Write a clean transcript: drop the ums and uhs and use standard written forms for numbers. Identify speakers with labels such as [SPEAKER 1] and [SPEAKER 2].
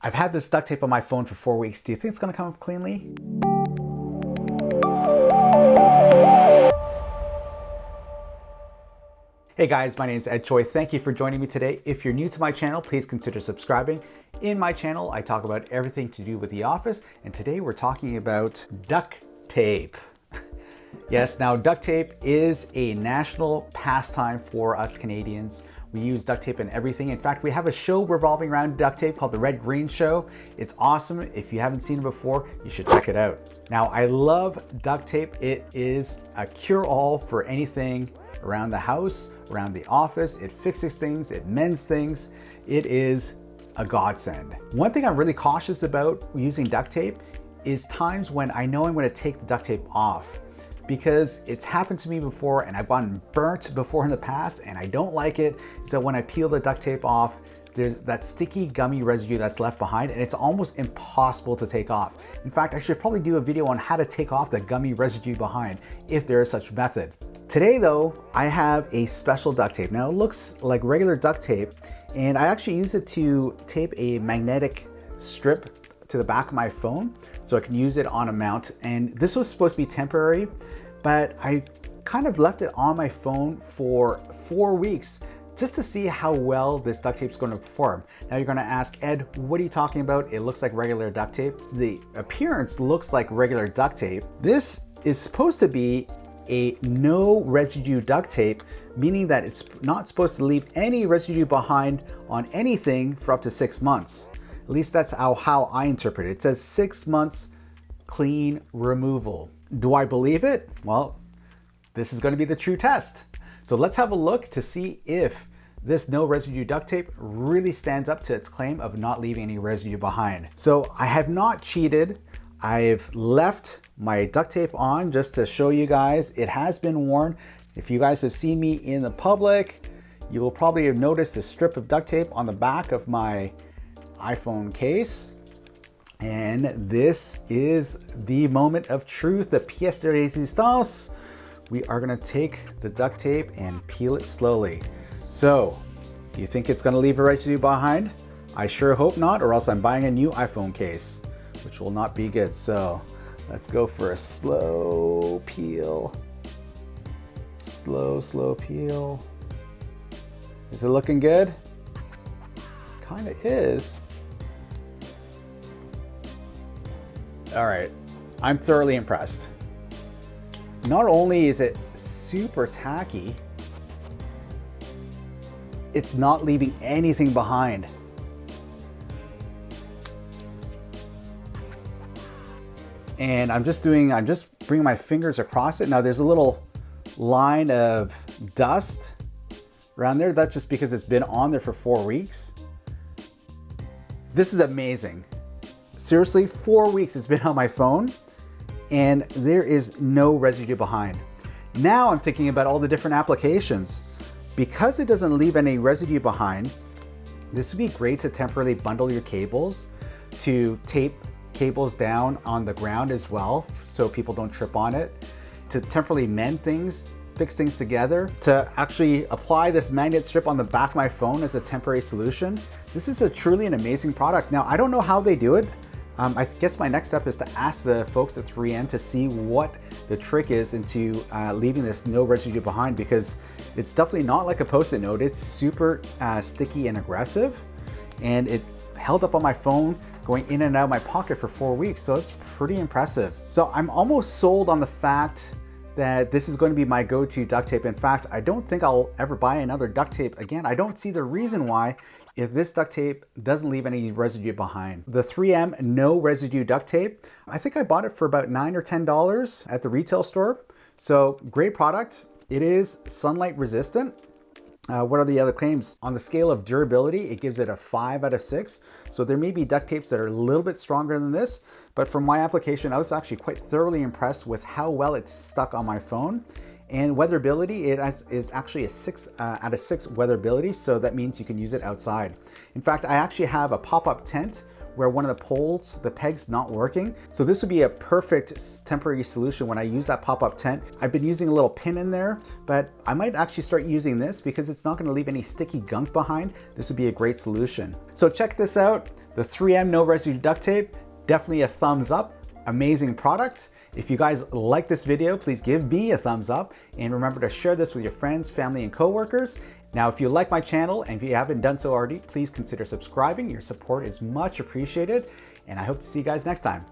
[SPEAKER 1] I've had this duct tape on my phone for 4 weeks. Do you think it's gonna come up cleanly? Hey guys, my name is Tchoi. Thank you for joining me today. If you're new to my channel, please consider subscribing. In my channel, I talk about everything to do with the office, and today we're talking about duct tape. Yes, now duct tape is a national pastime for us Canadians. We use duct tape in everything. In fact, we have a show revolving around duct tape called the Red Green Show. It's awesome. If you haven't seen it before, you should check it out. Now, I love duct tape. It is a cure-all for anything around the house, around the office. It fixes things, it mends things. It is a godsend. One thing I'm really cautious about using duct tape is times when I know I'm gonna take the duct tape off, because it's happened to me before and I've gotten burnt before in the past and I don't like it. So when I peel the duct tape off, there's that sticky gummy residue that's left behind and it's almost impossible to take off. In fact, I should probably do a video on how to take off the gummy residue behind if there is such method. Today though, I have a special duct tape. Now it looks like regular duct tape and I actually use it to tape a magnetic strip to the back of my phone so I can use it on a mount. And this was supposed to be temporary, but I kind of left it on my phone for 4 weeks just to see how well this duct tape is going to perform. Now you're going to ask, Ed, what are you talking about? It looks like regular duct tape. The appearance looks like regular duct tape. This is supposed to be a no residue duct tape, meaning that it's not supposed to leave any residue behind on anything for up to 6 months. At least that's how I interpret it. It says 6 months clean removal. Do I believe it? Well, this is going to be the true test. So let's have a look to see if this no residue duct tape really stands up to its claim of not leaving any residue behind. So I have not cheated. I've left my duct tape on just to show you guys. It has been worn. If you guys have seen me in the public, you will probably have noticed a strip of duct tape on the back of my iPhone case. And this is the moment of truth, the pièce de résistance. We are gonna take the duct tape and peel it slowly. So, do you think it's gonna leave a residue behind? I sure hope not, or else I'm buying a new iPhone case, which will not be good. So, let's go for a slow peel. Slow peel. Is it looking good? Kinda is. All right, I'm thoroughly impressed. Not only is it super tacky, it's not leaving anything behind. And I'm just bringing my fingers across it. Now there's a little line of dust around there. That's just because it's been on there for 4 weeks. This is amazing. Seriously, 4 weeks it's been on my phone and there is no residue behind. Now I'm thinking about all the different applications. Because it doesn't leave any residue behind, this would be great to temporarily bundle your cables, to tape cables down on the ground as well so people don't trip on it, to temporarily mend things, fix things together, to actually apply this magnet strip on the back of my phone as a temporary solution. This is truly an amazing product. Now, I don't know how they do it. I guess my next step is to ask the folks at 3M to see what the trick is into leaving this no residue behind, because it's definitely not like a Post-it note. It's super sticky and aggressive, and it held up on my phone going in and out of my pocket for 4 weeks. So it's pretty impressive. So I'm almost sold on the fact that this is going to be my go-to duct tape. In fact, I don't think I'll ever buy another duct tape again. I don't see the reason why if this duct tape doesn't leave any residue behind. The 3M no residue duct tape, I think I bought it for about $9 or $10 at the retail store. So great product. It is sunlight resistant. What are the other claims? On the scale of durability, it gives it a 5 out of 6. So there may be duct tapes that are a little bit stronger than this, but from my application, I was actually quite thoroughly impressed with how well it's stuck on my phone. And weatherability, is actually a 6 out of 6 weatherability, so that means you can use it outside. In fact, I actually have a pop-up tent where one of the poles, the peg's not working. So this would be a perfect temporary solution when I use that pop-up tent. I've been using a little pin in there, but I might actually start using this because it's not gonna leave any sticky gunk behind. This would be a great solution. So check this out. The 3M no residue duct tape, definitely a thumbs up. Amazing product. If you guys like this video, please give me a thumbs up and remember to share this with your friends, family, and coworkers. Now, if you like my channel and if you haven't done so already, please consider subscribing. Your support is much appreciated, and I hope to see you guys next time.